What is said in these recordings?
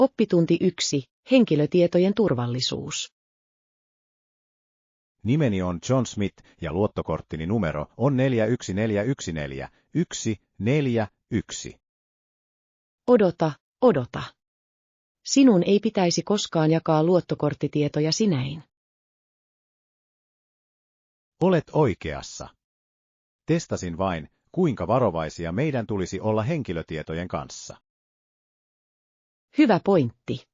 Oppitunti 1. Henkilötietojen turvallisuus. Nimeni on John Smith ja luottokorttini numero on 41414141. Odota. Sinun ei pitäisi koskaan jakaa luottokorttitietoja sinäin. Olet oikeassa. Testasin vain, kuinka varovaisia meidän tulisi olla henkilötietojen kanssa. Hyvä pointti.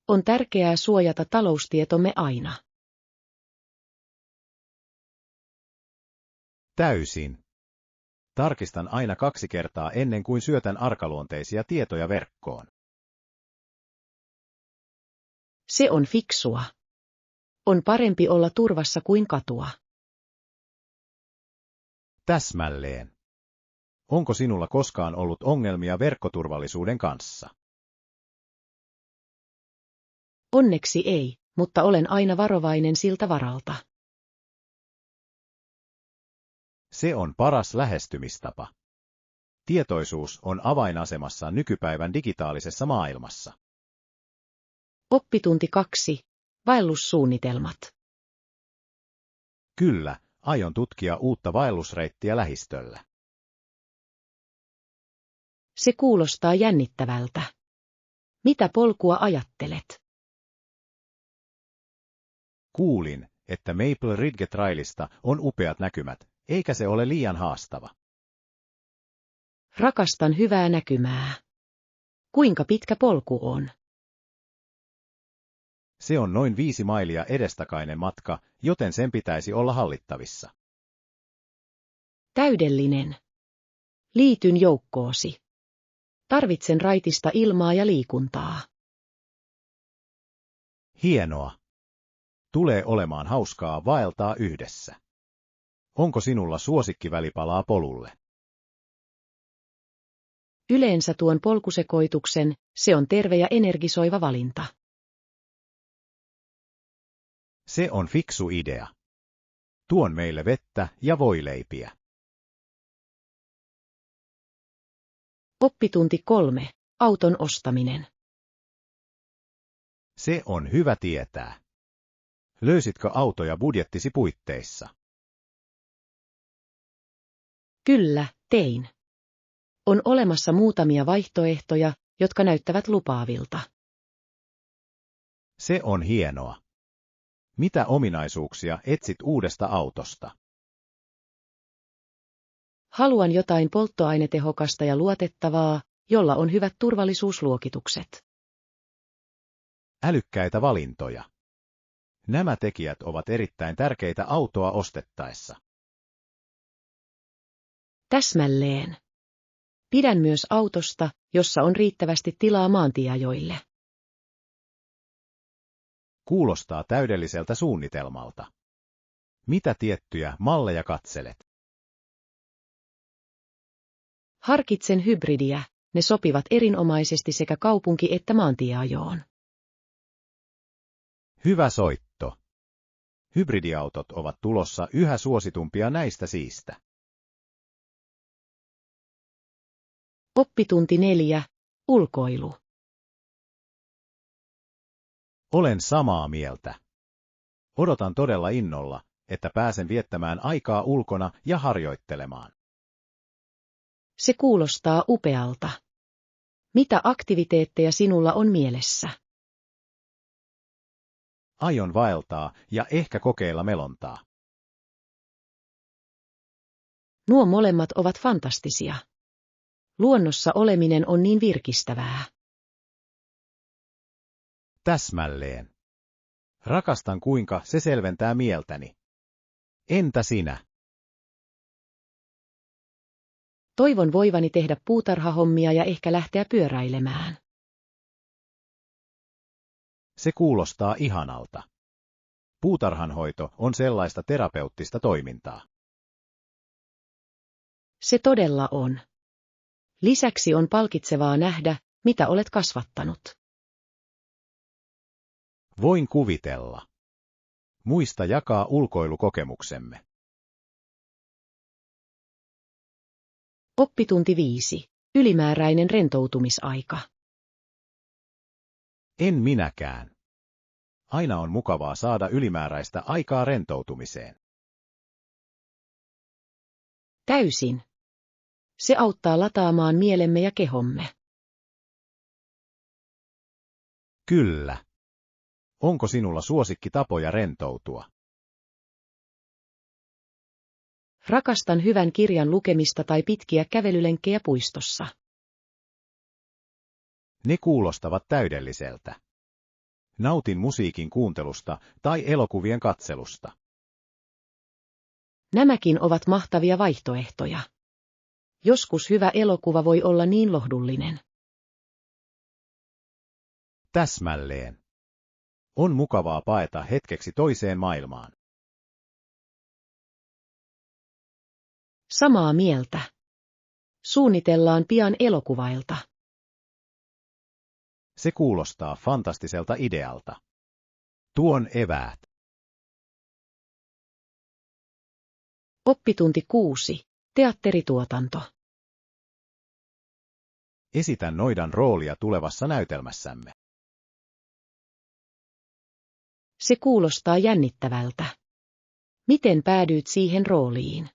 On tärkeää suojata taloustietomme aina. Täysin. Tarkistan aina 2 kertaa ennen kuin syötän arkaluonteisia tietoja verkkoon. Se on fiksua. On parempi olla turvassa kuin katua. Täsmälleen. Onko sinulla koskaan ollut ongelmia verkkoturvallisuuden kanssa? Onneksi ei, mutta olen aina varovainen siltä varalta. Se on paras lähestymistapa. Tietoisuus on avainasemassa nykypäivän digitaalisessa maailmassa. Oppitunti 2. Vaellussuunnitelmat. Kyllä, aion tutkia uutta vaellusreittiä lähistöllä. Se kuulostaa jännittävältä. Mitä polkua ajattelet? Kuulin, että Maple Ridge Trailista on upeat näkymät, eikä se ole liian haastava. Rakastan hyvää näkymää. Kuinka pitkä polku on? Se on noin 5 mailia edestakainen matka, joten sen pitäisi olla hallittavissa. Täydellinen. Liityn joukkoosi. Tarvitsen raitista ilmaa ja liikuntaa. Hienoa. Tulee olemaan hauskaa vaeltaa yhdessä. Onko sinulla suosikkivälipalaa polulle? Yleensä tuon polkusekoituksen, se on terve ja energisoiva valinta. Se on fiksu idea. Tuon meille vettä ja voileipiä. Oppitunti 3. Auton ostaminen. Se on hyvä tietää. Löysitkö autoja budjettisi puitteissa? Kyllä, tein. On olemassa muutamia vaihtoehtoja, jotka näyttävät lupaavilta. Se on hienoa. Mitä ominaisuuksia etsit uudesta autosta? Haluan jotain polttoainetehokasta ja luotettavaa, jolla on hyvät turvallisuusluokitukset. Älykkäitä valintoja. Nämä tekijät ovat erittäin tärkeitä autoa ostettaessa. Täsmälleen. Pidän myös autosta, jossa on riittävästi tilaa maantieajoille. Kuulostaa täydelliseltä suunnitelmalta. Mitä tiettyjä malleja katselet? Harkitsen hybridiä, ne sopivat erinomaisesti sekä kaupunki- että maantieajoon. Hyvä soitto. Hybridiautot ovat tulossa yhä suositumpia näistä siistä. Oppitunti 4. Ulkoilu. Olen samaa mieltä. Odotan todella innolla, että pääsen viettämään aikaa ulkona ja harjoittelemaan. Se kuulostaa upealta. Mitä aktiviteetteja sinulla on mielessä? Aion vaeltaa ja ehkä kokeilla melontaa. Nuo molemmat ovat fantastisia. Luonnossa oleminen on niin virkistävää. Täsmälleen. Rakastan kuinka se selventää mieltäni. Entä sinä? Toivon voivani tehdä puutarhahommia ja ehkä lähteä pyöräilemään. Se kuulostaa ihanalta. Puutarhanhoito on sellaista terapeuttista toimintaa. Se todella on. Lisäksi on palkitsevaa nähdä, mitä olet kasvattanut. Voin kuvitella. Muista jakaa ulkoilukokemuksemme. Oppitunti 5. Ylimääräinen rentoutumisaika. En minäkään. Aina on mukavaa saada ylimääräistä aikaa rentoutumiseen. Täysin. Se auttaa lataamaan mielemme ja kehomme. Kyllä. Onko sinulla suosikkitapoja rentoutua? Rakastan hyvän kirjan lukemista tai pitkiä kävelylenkkejä puistossa. Ne kuulostavat täydelliseltä. Nautin musiikin kuuntelusta tai elokuvien katselusta. Nämäkin ovat mahtavia vaihtoehtoja. Joskus hyvä elokuva voi olla niin lohdullinen. Täsmälleen. On mukavaa paeta hetkeksi toiseen maailmaan. Samaa mieltä. Suunnitellaan pian elokuvailta. Se kuulostaa fantastiselta idealta. Tuon eväät. Oppitunti 6. Teatterituotanto. Esitän noidan roolia tulevassa näytelmässämme. Se kuulostaa jännittävältä. Miten päädyit siihen rooliin?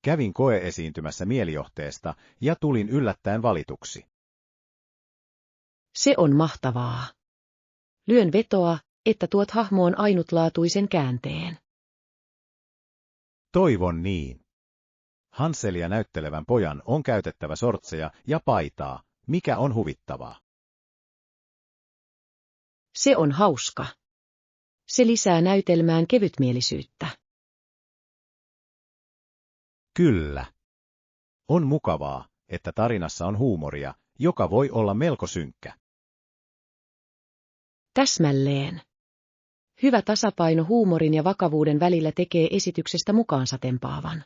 Kävin koeesiintymässä mielijohteesta ja tulin yllättäen valituksi. Se on mahtavaa. Lyön vetoa, että tuot hahmoon ainutlaatuisen käänteen. Toivon niin. Hanselia näyttelevän pojan on käytettävä sortseja ja paitaa, mikä on huvittavaa. Se on hauska. Se lisää näytelmään kevytmielisyyttä. Kyllä. On mukavaa, että tarinassa on huumoria, joka voi olla melko synkkä. Täsmälleen. Hyvä tasapaino huumorin ja vakavuuden välillä tekee esityksestä mukaansa tempaavan.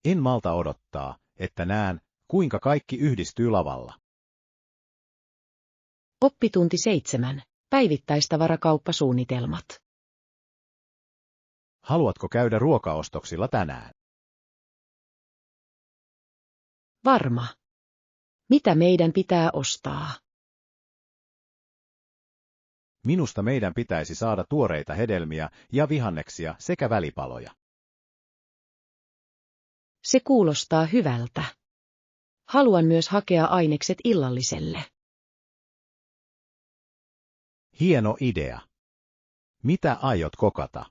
En malta odottaa, että näen, kuinka kaikki yhdistyy lavalla. Oppitunti 7. Päivittäistavarakauppasuunnitelmat. Haluatko käydä ruokaostoksilla tänään? Varma. Mitä meidän pitää ostaa? Minusta meidän pitäisi saada tuoreita hedelmiä ja vihanneksia sekä välipaloja. Se kuulostaa hyvältä. Haluan myös hakea ainekset illalliselle. Hieno idea. Mitä aiot kokata?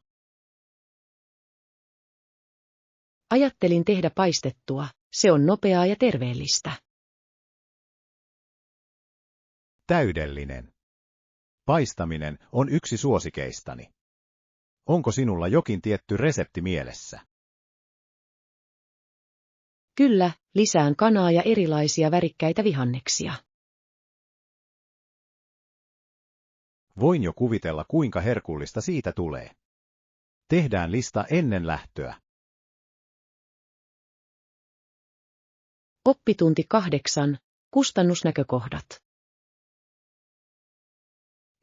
Ajattelin tehdä paistettua, se on nopeaa ja terveellistä. Täydellinen. Paistaminen on yksi suosikeistani. Onko sinulla jokin tietty resepti mielessä? Kyllä, lisään kanaa ja erilaisia värikkäitä vihanneksia. Voin jo kuvitella, kuinka herkullista siitä tulee. Tehdään lista ennen lähtöä. Oppitunti 8. Kustannusnäkökohdat.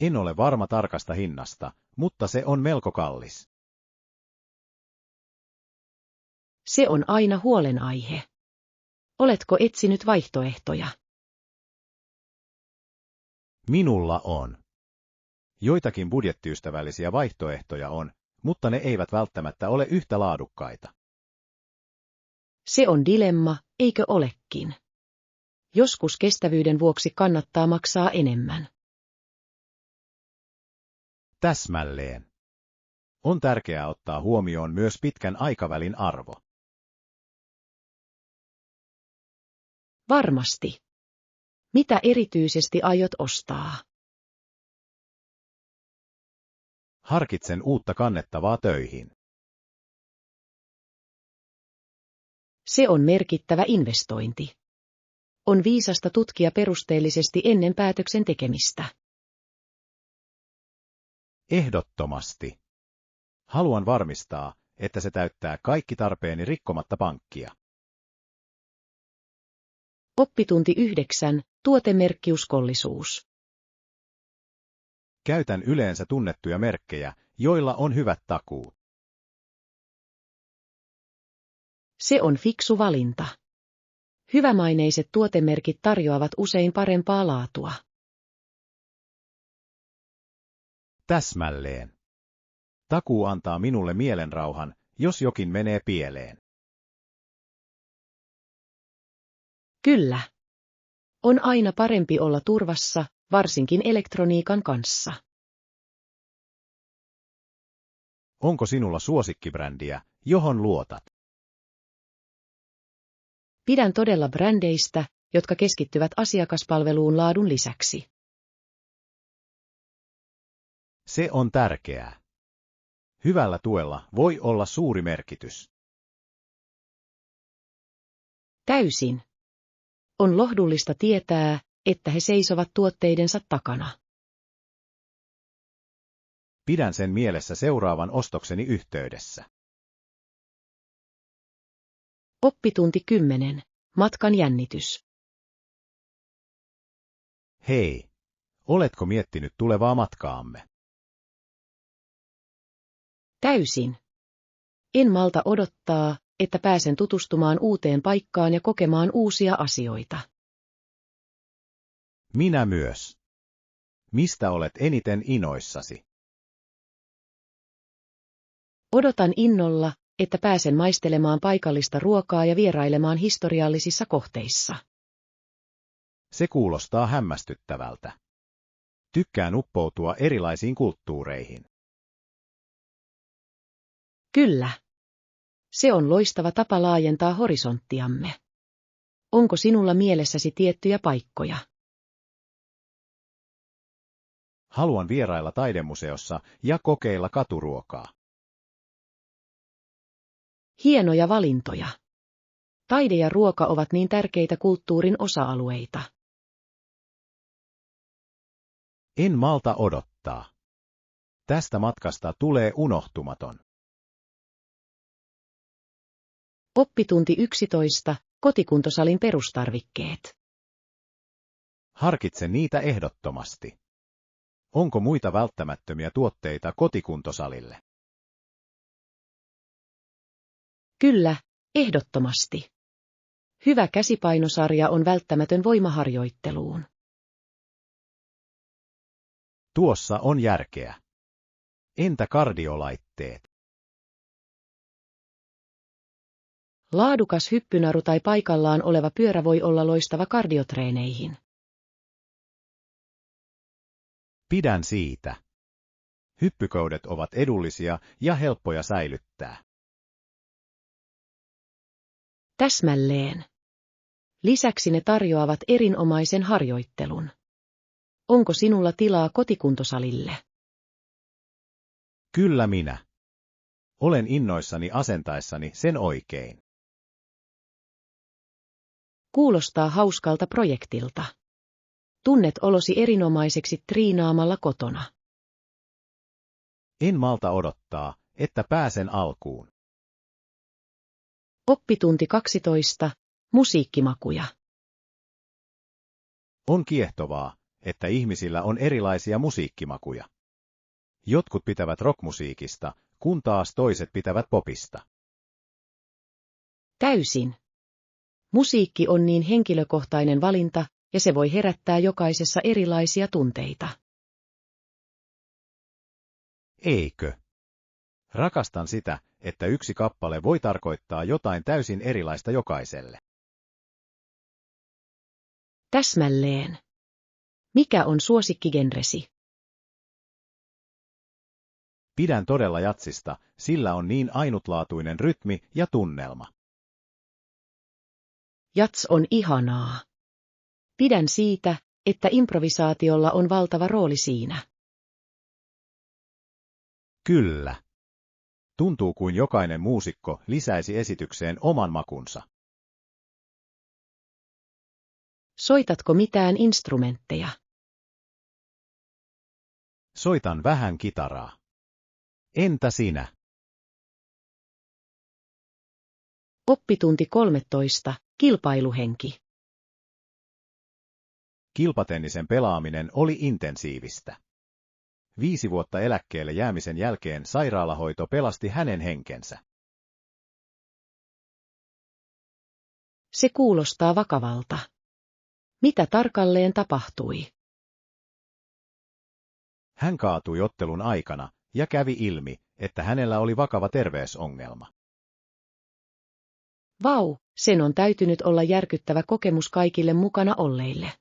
En ole varma tarkasta hinnasta, mutta se on melko kallis. Se on aina huolenaihe. Oletko etsinyt vaihtoehtoja? Minulla on. Joitakin budjettiystävällisiä vaihtoehtoja on, mutta ne eivät välttämättä ole yhtä laadukkaita. Se on dilemma, eikö olekin? Joskus kestävyyden vuoksi kannattaa maksaa enemmän. Täsmälleen. On tärkeää ottaa huomioon myös pitkän aikavälin arvo. Varmasti. Mitä erityisesti aiot ostaa? Harkitsen uutta kannettavaa töihin. Se on merkittävä investointi. On viisasta tutkia perusteellisesti ennen päätöksen tekemistä. Ehdottomasti. Haluan varmistaa, että se täyttää kaikki tarpeeni rikkomatta pankkia. Oppitunti 9. Tuotemerkkiuskollisuus. Käytän yleensä tunnettuja merkkejä, joilla on hyvät takuut. Se on fiksu valinta. Hyvämaineiset tuotemerkit tarjoavat usein parempaa laatua. Täsmälleen. Takuu antaa minulle mielenrauhan, jos jokin menee pieleen. Kyllä. On aina parempi olla turvassa, varsinkin elektroniikan kanssa. Onko sinulla suosikkibrändiä, johon luotat? Pidän todella brändeistä, jotka keskittyvät asiakaspalveluun laadun lisäksi. Se on tärkeää. Hyvällä tuella voi olla suuri merkitys. Täysin. On lohdullista tietää, että he seisovat tuotteidensa takana. Pidän sen mielessä seuraavan ostokseni yhteydessä. Oppitunti 10. Matkan jännitys. Hei, oletko miettinyt tulevaa matkaamme? Täysin. En malta odottaa, että pääsen tutustumaan uuteen paikkaan ja kokemaan uusia asioita. Minä myös. Mistä olet eniten innoissasi? Odotan innolla, että pääsen maistelemaan paikallista ruokaa ja vierailemaan historiallisissa kohteissa. Se kuulostaa hämmästyttävältä. Tykkään uppoutua erilaisiin kulttuureihin. Kyllä. Se on loistava tapa laajentaa horisonttiamme. Onko sinulla mielessäsi tiettyjä paikkoja? Haluan vierailla taidemuseossa ja kokeilla katuruokaa. Hienoja valintoja. Taide ja ruoka ovat niin tärkeitä kulttuurin osa-alueita. En malta odottaa. Tästä matkasta tulee unohtumaton. Oppitunti 11. Kotikuntosalin perustarvikkeet. Harkitse niitä ehdottomasti. Onko muita välttämättömiä tuotteita kotikuntosalille? Kyllä, ehdottomasti. Hyvä käsipainosarja on välttämätön voimaharjoitteluun. Tuossa on järkeä. Entä kardiolaitteet? Laadukas hyppynaru tai paikallaan oleva pyörä voi olla loistava kardiotreeneihin. Pidän siitä. Hyppykoudet ovat edullisia ja helppoja säilyttää. Täsmälleen. Lisäksi ne tarjoavat erinomaisen harjoittelun. Onko sinulla tilaa kotikuntosalille? Kyllä minä. Olen innoissani asentaessani sen oikein. Kuulostaa hauskalta projektilta. Tunnet olosi erinomaiseksi triinaamalla kotona. En malta odottaa, että pääsen alkuun. Oppitunti 12. Musiikkimakuja. On kiehtovaa, että ihmisillä on erilaisia musiikkimakuja. Jotkut pitävät rockmusiikista, kun taas toiset pitävät popista. Täysin. Musiikki on niin henkilökohtainen valinta, ja se voi herättää jokaisessa erilaisia tunteita. Eikö? Rakastan sitä, että yksi kappale voi tarkoittaa jotain täysin erilaista jokaiselle. Täsmälleen. Mikä on suosikkigenresi? Pidän todella jatsista, sillä on niin ainutlaatuinen rytmi ja tunnelma. Jats on ihanaa. Pidän siitä, että improvisaatiolla on valtava rooli siinä. Kyllä. Tuntuu kuin jokainen muusikko lisäisi esitykseen oman makunsa. Soitatko mitään instrumentteja? Soitan vähän kitaraa. Entä sinä? Oppitunti 13. Kilpailuhenki. Kilpatennisen pelaaminen oli intensiivistä. 5 vuotta eläkkeelle jäämisen jälkeen sairaalahoito pelasti hänen henkensä. Se kuulostaa vakavalta. Mitä tarkalleen tapahtui? Hän kaatui ottelun aikana ja kävi ilmi, että hänellä oli vakava terveysongelma. Vau, sen on täytynyt olla järkyttävä kokemus kaikille mukana olleille.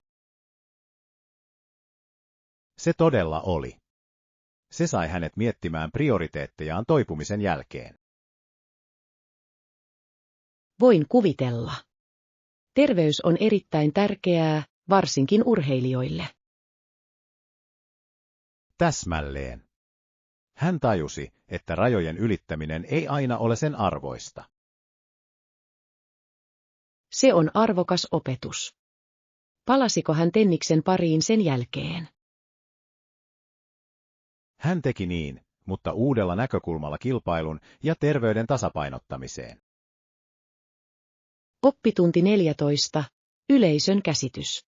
Se todella oli. Se sai hänet miettimään prioriteettejaan toipumisen jälkeen. Voin kuvitella. Terveys on erittäin tärkeää, varsinkin urheilijoille. Täsmälleen. Hän tajusi, että rajojen ylittäminen ei aina ole sen arvoista. Se on arvokas opetus. Palasiko hän tenniksen pariin sen jälkeen? Hän teki niin, mutta uudella näkökulmalla kilpailun ja terveyden tasapainottamiseen. Oppitunti 14. Yleisön käsitys.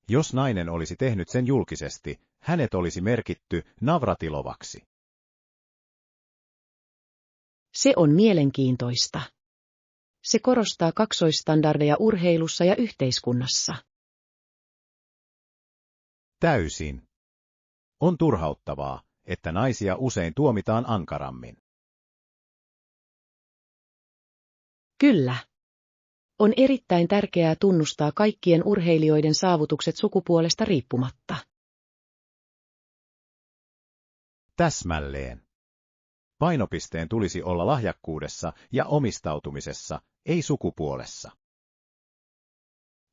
Jos nainen olisi tehnyt sen julkisesti, hänet olisi merkitty Navratilovaksi. Se on mielenkiintoista. Se korostaa kaksoisstandardeja urheilussa ja yhteiskunnassa. Täysin. On turhauttavaa, että naisia usein tuomitaan ankarammin. Kyllä. On erittäin tärkeää tunnustaa kaikkien urheilijoiden saavutukset sukupuolesta riippumatta. Täsmälleen. Painopisteen tulisi olla lahjakkuudessa ja omistautumisessa, ei sukupuolessa.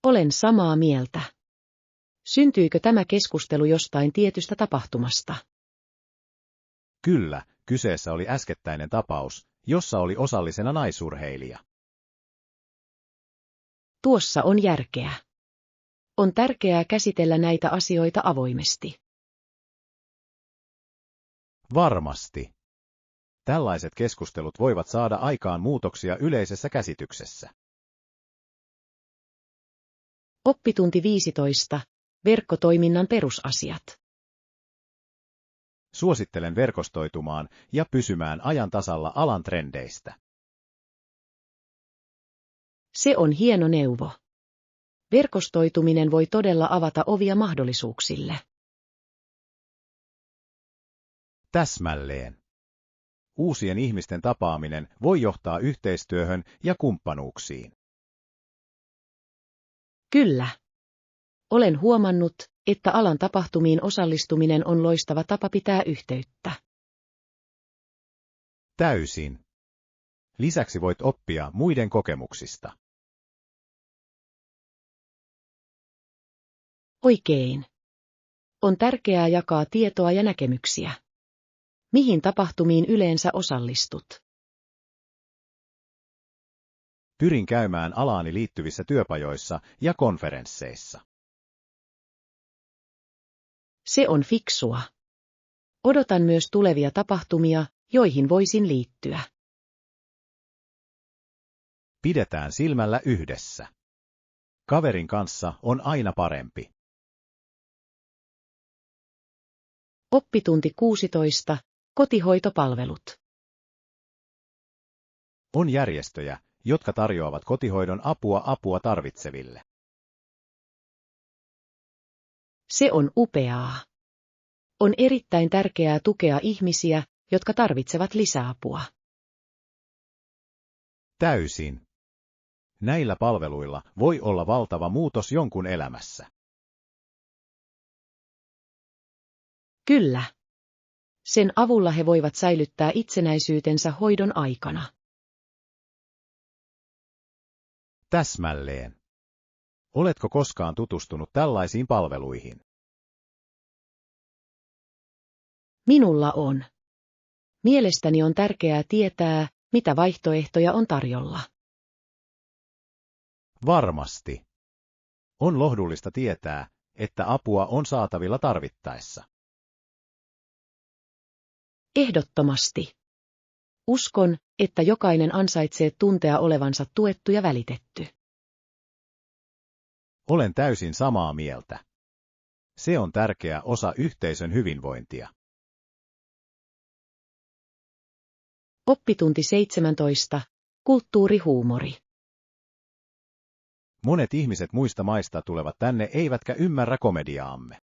Olen samaa mieltä. Syntyykö tämä keskustelu jostain tietystä tapahtumasta? Kyllä, kyseessä oli äskettäinen tapaus, jossa oli osallisena naisurheilija. Tuossa on järkeä. On tärkeää käsitellä näitä asioita avoimesti. Varmasti. Tällaiset keskustelut voivat saada aikaan muutoksia yleisessä käsityksessä. Oppitunti 15. Verkkotoiminnan perusasiat. Suosittelen verkostoitumaan ja pysymään ajan tasalla alan trendeistä. Se on hieno neuvo. Verkostoituminen voi todella avata ovia mahdollisuuksille. Täsmälleen. Uusien ihmisten tapaaminen voi johtaa yhteistyöhön ja kumppanuuksiin. Kyllä. Olen huomannut, että alan tapahtumiin osallistuminen on loistava tapa pitää yhteyttä. Täysin. Lisäksi voit oppia muiden kokemuksista. Oikein. On tärkeää jakaa tietoa ja näkemyksiä. Mihin tapahtumiin yleensä osallistut? Pyrin käymään alaani liittyvissä työpajoissa ja konferensseissa. Se on fiksua. Odotan myös tulevia tapahtumia, joihin voisin liittyä. Pidetään silmällä yhdessä. Kaverin kanssa on aina parempi. Oppitunti 16. Kotihoitopalvelut. On järjestöjä, jotka tarjoavat kotihoidon apua tarvitseville. Se on upeaa. On erittäin tärkeää tukea ihmisiä, jotka tarvitsevat lisäapua. Täysin. Näillä palveluilla voi olla valtava muutos jonkun elämässä. Kyllä. Sen avulla he voivat säilyttää itsenäisyytensä hoidon aikana. Täsmälleen. Oletko koskaan tutustunut tällaisiin palveluihin? Minulla on. Mielestäni on tärkeää tietää, mitä vaihtoehtoja on tarjolla. Varmasti. On lohdullista tietää, että apua on saatavilla tarvittaessa. Ehdottomasti. Uskon, että jokainen ansaitsee tuntea olevansa tuettu ja välitetty. Olen täysin samaa mieltä. Se on tärkeä osa yhteisön hyvinvointia. Oppitunti 17. Kulttuurihuumori. Monet ihmiset muista maista tulevat tänne eivätkä ymmärrä komediaamme.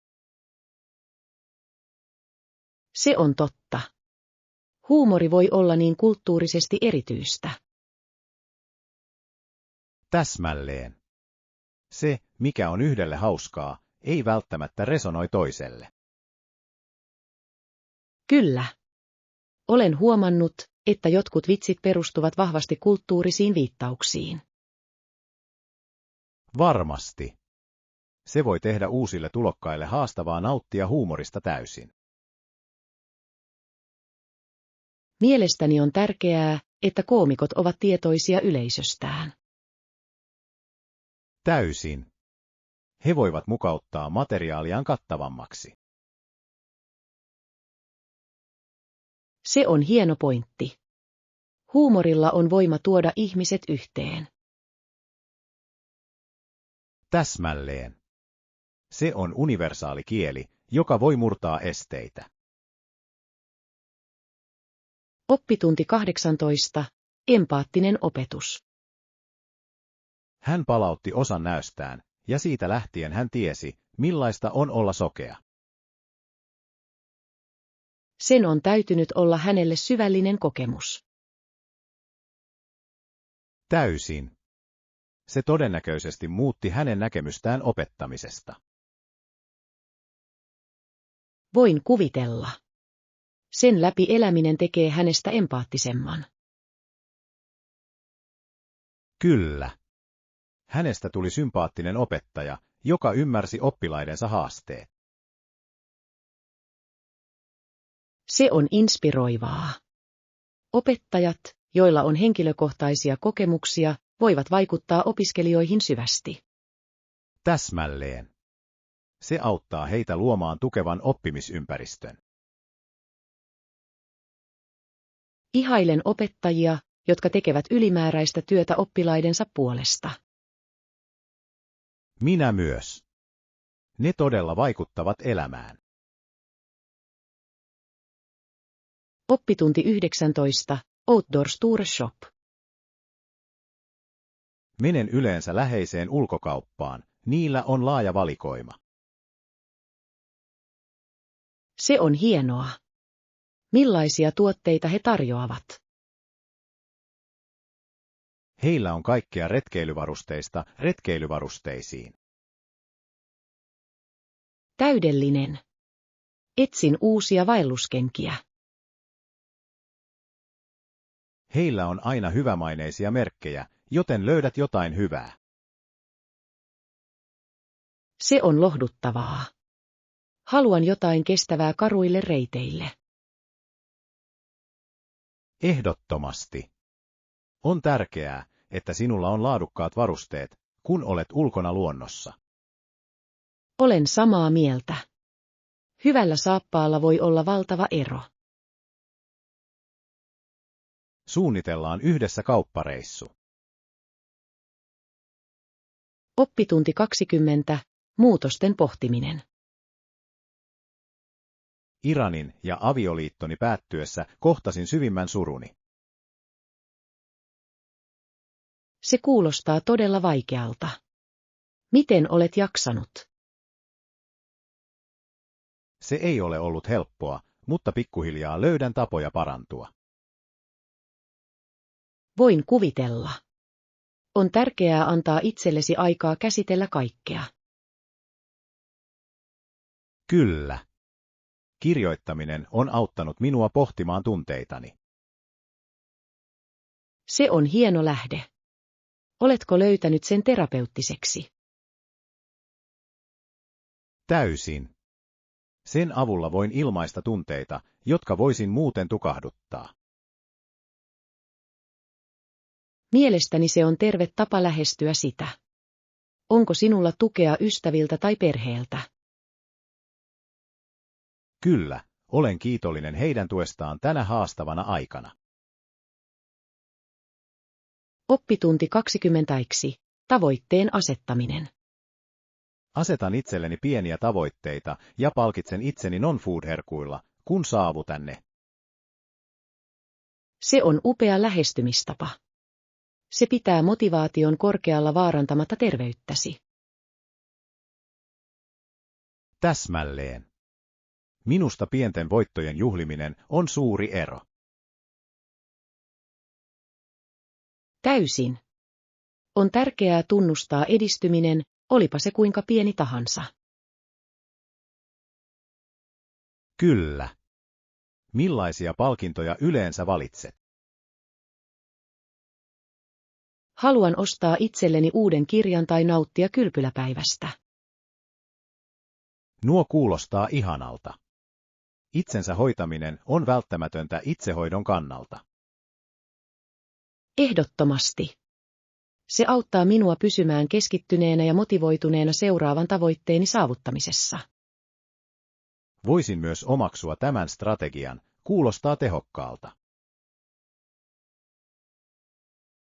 Se on totta. Huumori voi olla niin kulttuurisesti erityistä. Täsmälleen. Se, mikä on yhdelle hauskaa, ei välttämättä resonoi toiselle. Kyllä. Olen huomannut, että jotkut vitsit perustuvat vahvasti kulttuurisiin viittauksiin. Varmasti. Se voi tehdä uusille tulokkaille haastavaa nauttia huumorista täysin. Mielestäni on tärkeää, että koomikot ovat tietoisia yleisöstään. Täysin. He voivat mukauttaa materiaaliaan kattavammaksi. Se on hieno pointti. Huumorilla on voima tuoda ihmiset yhteen. Täsmälleen. Se on universaali kieli, joka voi murtaa esteitä. Oppitunti 18. Empaattinen opetus. Hän palautti osan näöstään, ja siitä lähtien hän tiesi, millaista on olla sokea. Sen on täytynyt olla hänelle syvällinen kokemus. Täysin. Se todennäköisesti muutti hänen näkemystään opettamisesta. Voin kuvitella. Sen läpi eläminen tekee hänestä empaattisemman. Kyllä. Hänestä tuli sympaattinen opettaja, joka ymmärsi oppilaidensa haasteet. Se on inspiroivaa. Opettajat, joilla on henkilökohtaisia kokemuksia, voivat vaikuttaa opiskelijoihin syvästi. Täsmälleen. Se auttaa heitä luomaan tukevan oppimisympäristön. Ihailen opettajia, jotka tekevät ylimääräistä työtä oppilaidensa puolesta. Minä myös. Ne todella vaikuttavat elämään. Oppitunti 19. Outdoor Store Shop. Menen yleensä läheiseen ulkokauppaan, niillä on laaja valikoima. Se on hienoa. Millaisia tuotteita he tarjoavat? Heillä on kaikkea retkeilyvarusteista retkeilyvarusteisiin. Täydellinen. Etsin uusia vaelluskenkiä. Heillä on aina hyvämaineisia merkkejä, joten löydät jotain hyvää. Se on lohduttavaa. Haluan jotain kestävää karuille reiteille. Ehdottomasti. On tärkeää, että sinulla on laadukkaat varusteet, kun olet ulkona luonnossa. Olen samaa mieltä. Hyvällä saappaalla voi olla valtava ero. Suunnitellaan yhdessä kauppareissu. Oppitunti 20. Muutosten pohtiminen. Iranin ja avioliittoni päättyessä kohtasin syvimmän suruni. Se kuulostaa todella vaikealta. Miten olet jaksanut? Se ei ole ollut helppoa, mutta pikkuhiljaa löydän tapoja parantua. Voin kuvitella. On tärkeää antaa itsellesi aikaa käsitellä kaikkea. Kyllä. Kirjoittaminen on auttanut minua pohtimaan tunteitani. Se on hieno lähde. Oletko löytänyt sen terapeuttiseksi? Täysin. Sen avulla voin ilmaista tunteita, jotka voisin muuten tukahduttaa. Mielestäni se on terve tapa lähestyä sitä. Onko sinulla tukea ystäviltä tai perheeltä? Kyllä, olen kiitollinen heidän tuestaan tänä haastavana aikana. Oppitunti 20. Tavoitteen asettaminen. Asetan itselleni pieniä tavoitteita ja palkitsen itseni non-food-herkuilla, kun saavutan ne. Se on upea lähestymistapa. Se pitää motivaation korkealla vaarantamatta terveyttäsi. Täsmälleen. Minusta pienten voittojen juhliminen on suuri ero. Täysin. On tärkeää tunnustaa edistyminen, olipa se kuinka pieni tahansa. Kyllä. Millaisia palkintoja yleensä valitset? Haluan ostaa itselleni uuden kirjan tai nauttia kylpyläpäivästä. Nuo kuulostaa ihanalta. Itsensä hoitaminen on välttämätöntä itsehoidon kannalta. Ehdottomasti. Se auttaa minua pysymään keskittyneenä ja motivoituneena seuraavan tavoitteeni saavuttamisessa. Voisin myös omaksua tämän strategian, kuulostaa tehokkaalta.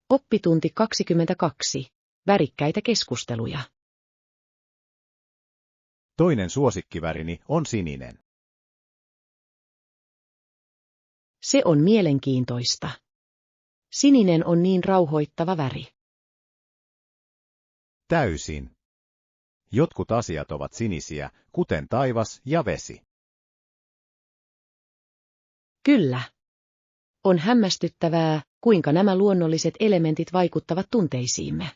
Oppitunti 22. Värikkäitä keskusteluja. Toinen suosikkivärini on sininen. Se on mielenkiintoista. Sininen on niin rauhoittava väri. Täysin. Jotkut asiat ovat sinisiä, kuten taivas ja vesi. Kyllä. On hämmästyttävää, kuinka nämä luonnolliset elementit vaikuttavat tunteisiimme.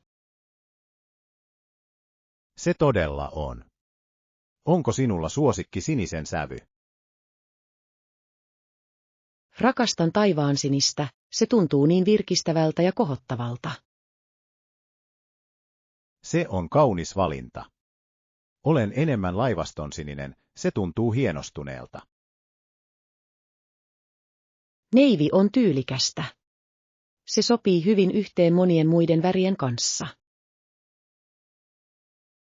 Se todella on. Onko sinulla suosikki sinisen sävy? Rakastan taivaan sinistä, se tuntuu niin virkistävältä ja kohottavalta. Se on kaunis valinta. Olen enemmän laivastonsininen, se tuntuu hienostuneelta. Neivi on tyylikästä. Se sopii hyvin yhteen monien muiden värien kanssa.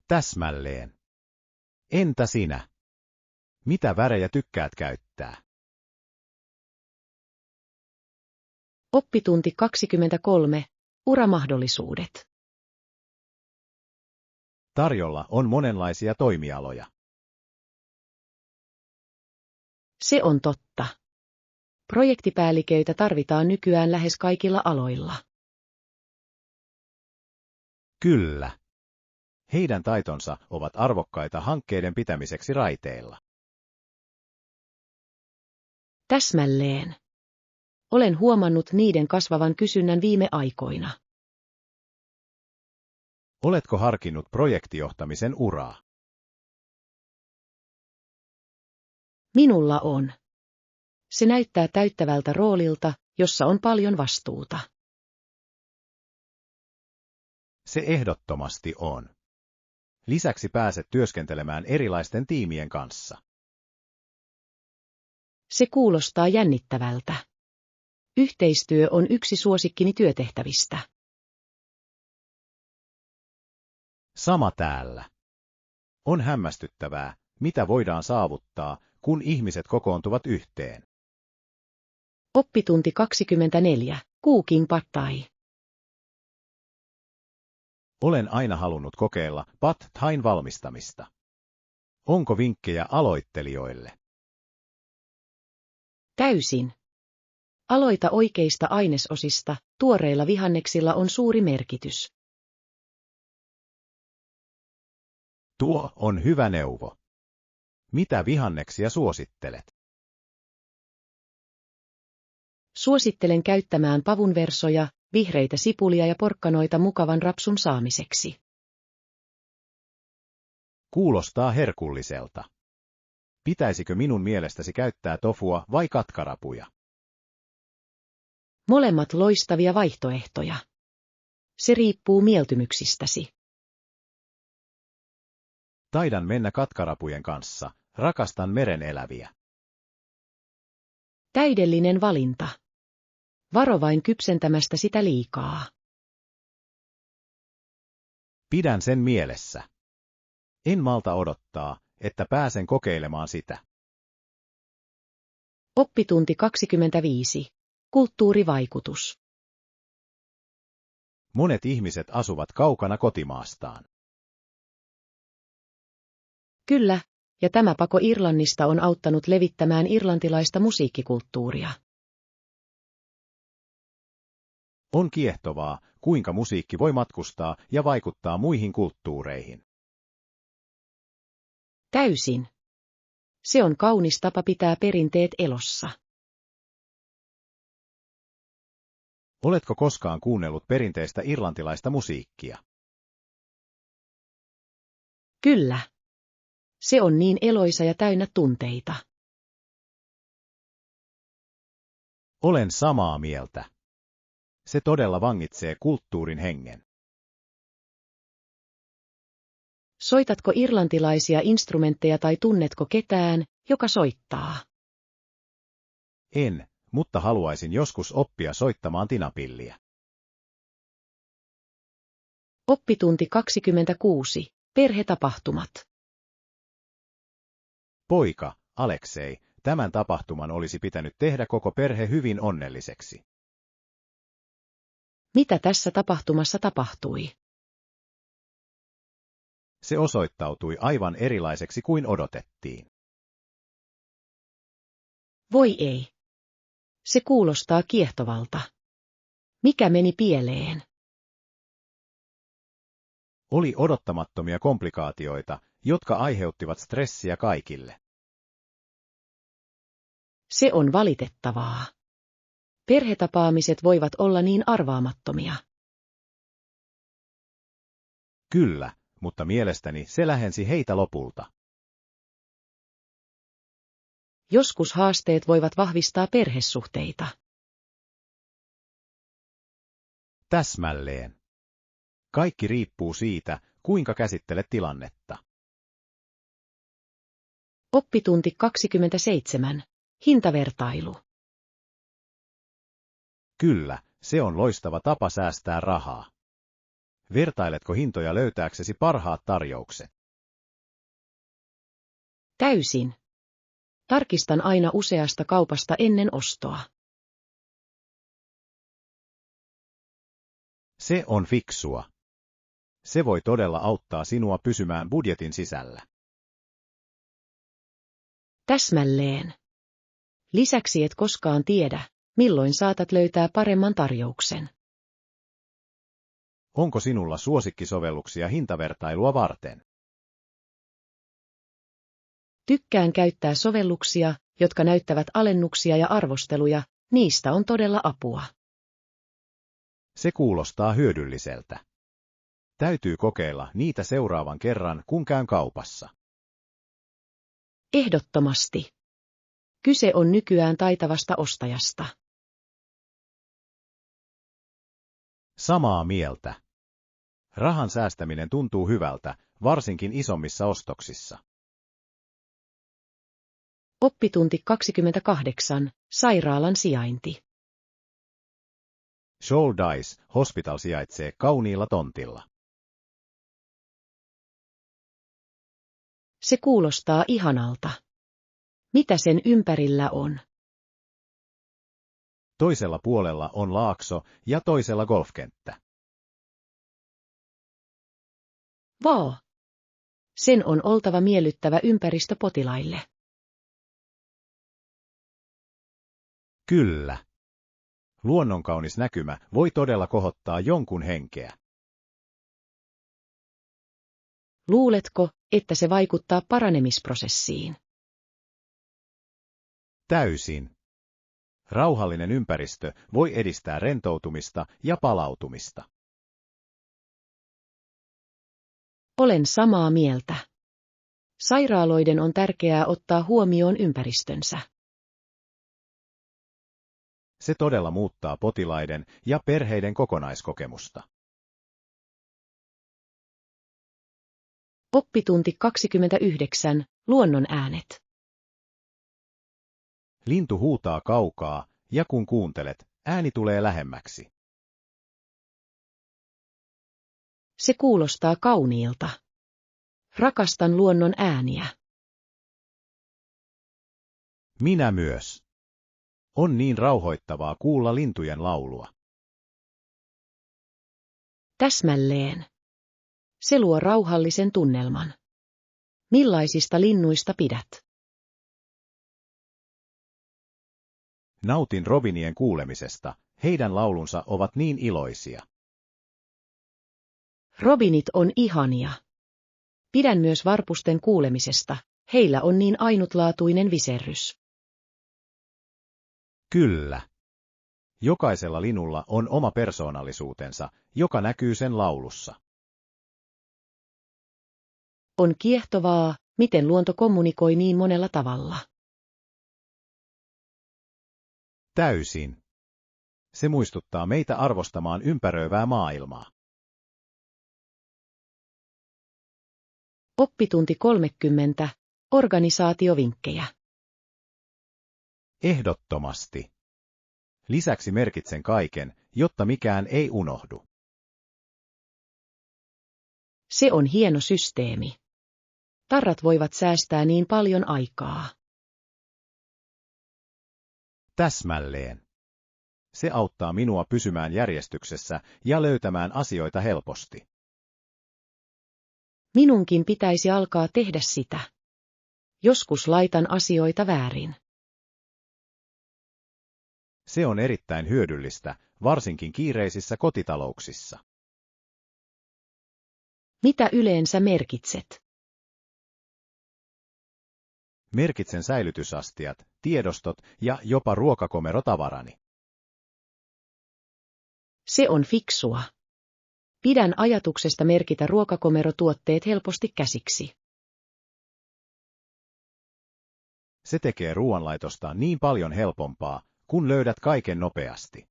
Täsmälleen. Entä sinä? Mitä värejä tykkäät käyttää? Oppitunti 23. Uramahdollisuudet. Tarjolla on monenlaisia toimialoja. Se on totta. Projektipäälliköitä tarvitaan nykyään lähes kaikilla aloilla. Kyllä. Heidän taitonsa ovat arvokkaita hankkeiden pitämiseksi raiteilla. Täsmälleen. Olen huomannut niiden kasvavan kysynnän viime aikoina. Oletko harkinnut projektijohtamisen uraa? Minulla on. Se näyttää täyttävältä roolilta, jossa on paljon vastuuta. Se ehdottomasti on. Lisäksi pääset työskentelemään erilaisten tiimien kanssa. Se kuulostaa jännittävältä. Yhteistyö on yksi suosikkini työtehtävistä. Sama täällä. On hämmästyttävää, mitä voidaan saavuttaa, kun ihmiset kokoontuvat yhteen. Oppitunti 24. Cooking Pad Thai. Olen aina halunnut kokeilla Pad Thain valmistamista. Onko vinkkejä aloittelijoille? Täysin. Aloita oikeista ainesosista, tuoreilla vihanneksilla on suuri merkitys. Tuo on hyvä neuvo. Mitä vihanneksia suosittelet? Suosittelen käyttämään pavunversoja, vihreitä sipulia ja porkkanoita mukavan rapsun saamiseksi. Kuulostaa herkulliselta. Pitäisikö minun mielestäsi käyttää tofua vai katkarapuja? Molemmat loistavia vaihtoehtoja. Se riippuu mieltymyksistäsi. Taidan mennä katkarapujen kanssa, rakastan mereneläviä. Täydellinen valinta. Varo vain kypsentämästä sitä liikaa. Pidän sen mielessä. En malta odottaa, että pääsen kokeilemaan sitä. Oppitunti 25. Kulttuurivaikutus. Monet ihmiset asuvat kaukana kotimaastaan. Kyllä, ja tämä pako Irlannista on auttanut levittämään irlantilaista musiikkikulttuuria. On kiehtovaa, kuinka musiikki voi matkustaa ja vaikuttaa muihin kulttuureihin. Täysin. Se on kaunis tapa pitää perinteet elossa. Oletko koskaan kuunnellut perinteistä irlantilaista musiikkia? Kyllä. Se on niin eloisa ja täynnä tunteita. Olen samaa mieltä. Se todella vangitsee kulttuurin hengen. Soitatko irlantilaisia instrumentteja tai tunnetko ketään, joka soittaa? En, mutta haluaisin joskus oppia soittamaan tinapilliä. Oppitunti 26. Perhetapahtumat. Poika, Aleksei, tämän tapahtuman olisi pitänyt tehdä koko perhe hyvin onnelliseksi. Mitä tässä tapahtumassa tapahtui? Se osoittautui aivan erilaiseksi kuin odotettiin. Voi ei. Se kuulostaa kiehtovalta. Mikä meni pieleen? Oli odottamattomia komplikaatioita, jotka aiheuttivat stressiä kaikille. Se on valitettavaa. Perhetapaamiset voivat olla niin arvaamattomia. Kyllä, mutta mielestäni se lähensi heitä lopulta. Joskus haasteet voivat vahvistaa perhesuhteita. Täsmälleen. Kaikki riippuu siitä, kuinka käsittelet tilannetta. Oppitunti 27. Hintavertailu. Kyllä, se on loistava tapa säästää rahaa. Vertailetko hintoja löytääksesi parhaat tarjoukset? Täysin. Tarkistan aina useasta kaupasta ennen ostoa. Se on fiksua. Se voi todella auttaa sinua pysymään budjetin sisällä. Täsmälleen. Lisäksi et koskaan tiedä, milloin saatat löytää paremman tarjouksen. Onko sinulla suosikkisovelluksia hintavertailua varten? Tykkään käyttää sovelluksia, jotka näyttävät alennuksia ja arvosteluja, niistä on todella apua. Se kuulostaa hyödylliseltä. Täytyy kokeilla niitä seuraavan kerran, kun käyn kaupassa. Ehdottomasti. Kyse on nykyään taitavasta ostajasta. Samaa mieltä. Rahan säästäminen tuntuu hyvältä, varsinkin isommissa ostoksissa. Oppitunti 28. Sairaalan sijainti. Shouldice Hospital sijaitsee kauniilla tontilla. Se kuulostaa ihanalta. Mitä sen ympärillä on? Toisella puolella on laakso ja toisella golfkenttä. Vau! Sen on oltava miellyttävä ympäristö potilaille. Kyllä. Luonnonkaunis näkymä voi todella kohottaa jonkun henkeä. Luuletko, että se vaikuttaa paranemisprosessiin? Täysin. Rauhallinen ympäristö voi edistää rentoutumista ja palautumista. Olen samaa mieltä. Sairaaloiden on tärkeää ottaa huomioon ympäristönsä. Se todella muuttaa potilaiden ja perheiden kokonaiskokemusta. Oppitunti 29. Luonnon äänet. Lintu huutaa kaukaa, ja kun kuuntelet, ääni tulee lähemmäksi. Se kuulostaa kauniilta. Rakastan luonnon ääniä. Minä myös. On niin rauhoittavaa kuulla lintujen laulua. Täsmälleen. Se luo rauhallisen tunnelman. Millaisista linnuista pidät? Nautin robinien kuulemisesta, Heidän laulunsa ovat niin iloisia. Robinit on ihania. Pidän myös varpusten kuulemisesta, heillä on niin ainutlaatuinen viserrys. Kyllä. Jokaisella linulla on oma persoonallisuutensa, joka näkyy sen laulussa. On kiehtovaa, miten luonto kommunikoi niin monella tavalla. Täysin. Se muistuttaa meitä arvostamaan ympäröivää maailmaa. Oppitunti 30. Organisaatiovinkkejä. Ehdottomasti. Lisäksi merkitsen kaiken, jotta mikään ei unohdu. Se on hieno systeemi. Tarrat voivat säästää niin paljon aikaa. Täsmälleen. Se auttaa minua pysymään järjestyksessä ja löytämään asioita helposti. Minunkin pitäisi alkaa tehdä sitä. Joskus laitan asioita väärin. Se on erittäin hyödyllistä, varsinkin kiireisissä kotitalouksissa. Mitä yleensä merkitset? Merkitsen säilytysastiat, tiedostot ja jopa ruokakomerotavarani. Se on fiksua. Pidän ajatuksesta merkitä ruokakomerotuotteet helposti käsiksi. Se tekee ruoanlaitosta niin paljon helpompaa, kun löydät kaiken nopeasti.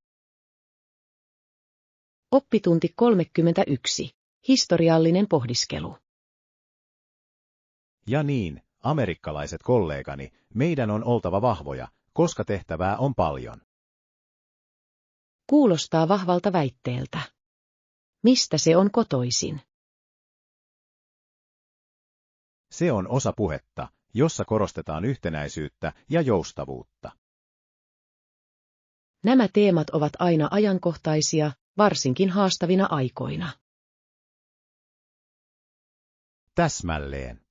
Oppitunti 31. Historiallinen pohdiskelu. Ja niin, amerikkalaiset kollegani, meidän on oltava vahvoja, koska tehtävää on paljon. Kuulostaa vahvalta väitteeltä. Mistä se on kotoisin? Se on osa puhetta, jossa korostetaan yhtenäisyyttä ja joustavuutta. Nämä teemat ovat aina ajankohtaisia, varsinkin haastavina aikoina. Täsmälleen.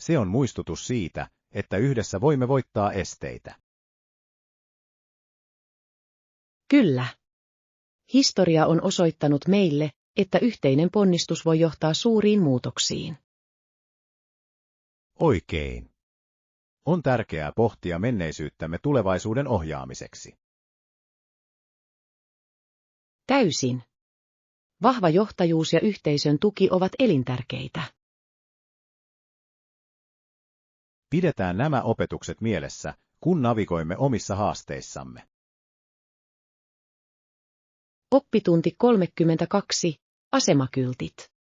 Se on muistutus siitä, että yhdessä voimme voittaa esteitä. Kyllä. Historia on osoittanut meille, että yhteinen ponnistus voi johtaa suuriin muutoksiin. Oikein. On tärkeää pohtia menneisyyttämme tulevaisuuden ohjaamiseksi. Täysin. Vahva johtajuus ja yhteisön tuki ovat elintärkeitä. Pidetään nämä opetukset mielessä, kun navigoimme omissa haasteissamme. Oppitunti 32. Asemakyltit.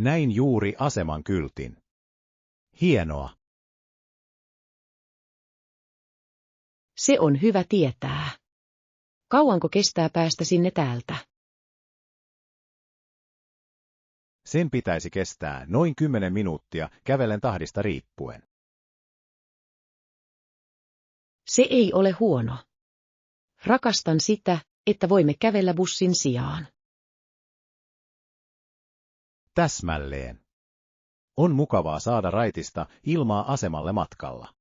Näin juuri aseman kyltin. Hienoa. Se on hyvä tietää. Kauanko kestää päästä sinne täältä? Sen pitäisi kestää noin 10 minuuttia kävellen tahdista riippuen. Se ei ole huono. Rakastan sitä, että voimme kävellä bussin sijaan. Täsmälleen. On mukavaa saada raitista ilmaa asemalle matkalla.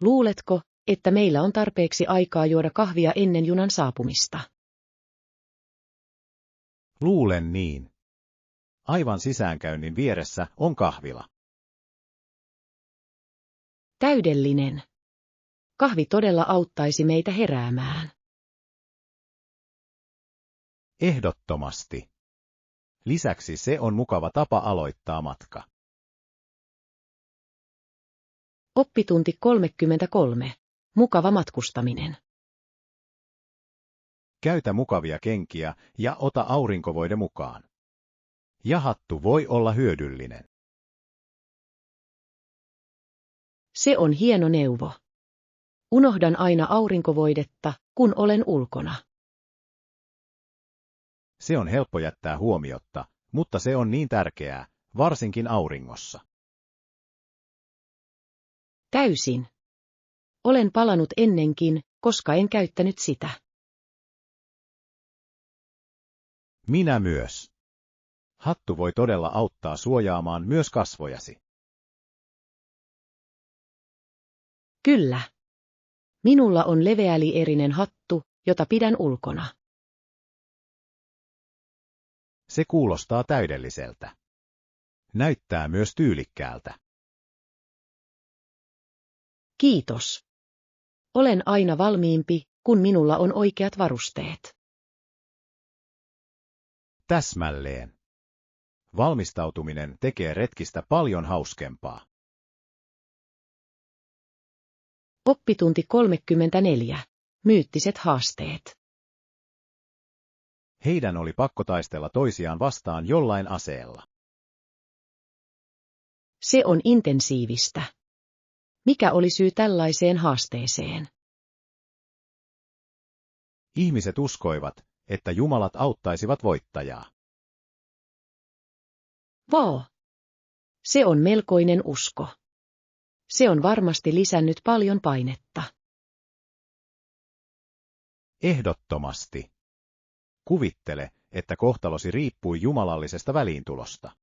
Luuletko, että meillä on tarpeeksi aikaa juoda kahvia ennen junan saapumista? Luulen niin. Aivan sisäänkäynnin vieressä on kahvila. Täydellinen. Kahvi todella auttaisi meitä heräämään. Ehdottomasti. Lisäksi se on mukava tapa aloittaa matka. Oppitunti 33. Mukava matkustaminen. Käytä mukavia kenkiä ja ota aurinkovoide mukaan. Ja hattu voi olla hyödyllinen. Se on hieno neuvo. Unohdan aina aurinkovoidetta, kun olen ulkona. Se on helppo jättää huomiotta, mutta se on niin tärkeää, varsinkin auringossa. Täysin. Olen palannut ennenkin, koska en käyttänyt sitä. Minä myös. Hattu voi todella auttaa suojaamaan myös kasvojasi. Kyllä. Minulla on leveälierinen hattu, jota pidän ulkona. Se kuulostaa täydelliseltä. Näyttää myös tyylikkäältä. Kiitos. Olen aina valmiimpi, kun minulla on oikeat varusteet. Täsmälleen. Valmistautuminen tekee retkistä paljon hauskempaa. Oppitunti 34. Myyttiset haasteet. Heidän oli pakko taistella toisiaan vastaan jollain aseella. Se on intensiivistä. Mikä oli syy tällaiseen haasteeseen? Ihmiset uskoivat, että jumalat auttaisivat voittajaa. Vau! Se on melkoinen usko. Se on varmasti lisännyt paljon painetta. Ehdottomasti. Kuvittele, että kohtalosi riippui jumalallisesta väliintulosta.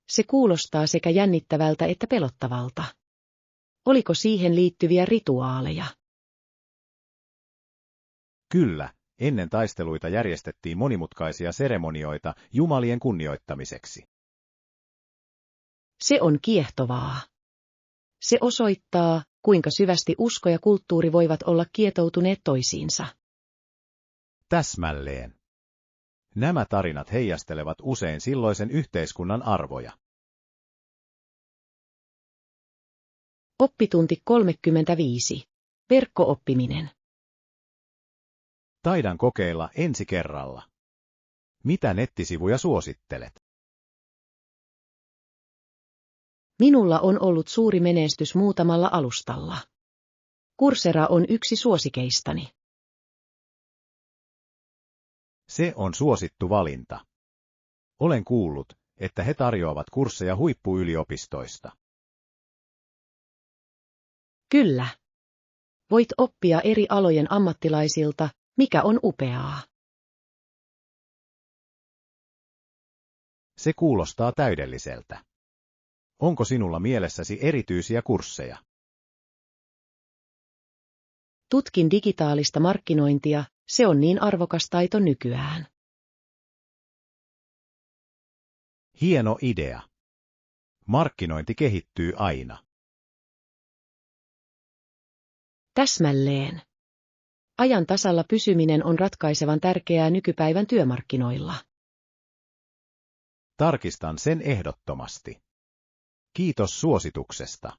Se kuulostaa sekä jännittävältä että pelottavalta. Oliko siihen liittyviä rituaaleja? Kyllä, ennen taisteluita järjestettiin monimutkaisia seremonioita jumalien kunnioittamiseksi. Se on kiehtovaa. Se osoittaa, kuinka syvästi usko ja kulttuuri voivat olla kietoutuneet toisiinsa. Täsmälleen. Nämä tarinat heijastelevat usein silloisen yhteiskunnan arvoja. Oppitunti 35. Verkko-oppiminen. Taidan kokeilla ensi kerralla. Mitä nettisivuja suosittelet? Minulla on ollut suuri menestys muutamalla alustalla. Coursera on yksi suosikeistani. Se on suosittu valinta. Olen kuullut, että he tarjoavat kursseja huippuyliopistoista. Kyllä. Voit oppia eri alojen ammattilaisilta, mikä on upeaa. Se kuulostaa täydelliseltä. Onko sinulla mielessäsi erityisiä kursseja? Tutkin digitaalista markkinointia, se on niin arvokas taito nykyään. Hieno idea. Markkinointi kehittyy aina. Täsmälleen. Ajan tasalla pysyminen on ratkaisevan tärkeää nykypäivän työmarkkinoilla. Tarkistan sen ehdottomasti. Kiitos suosituksesta.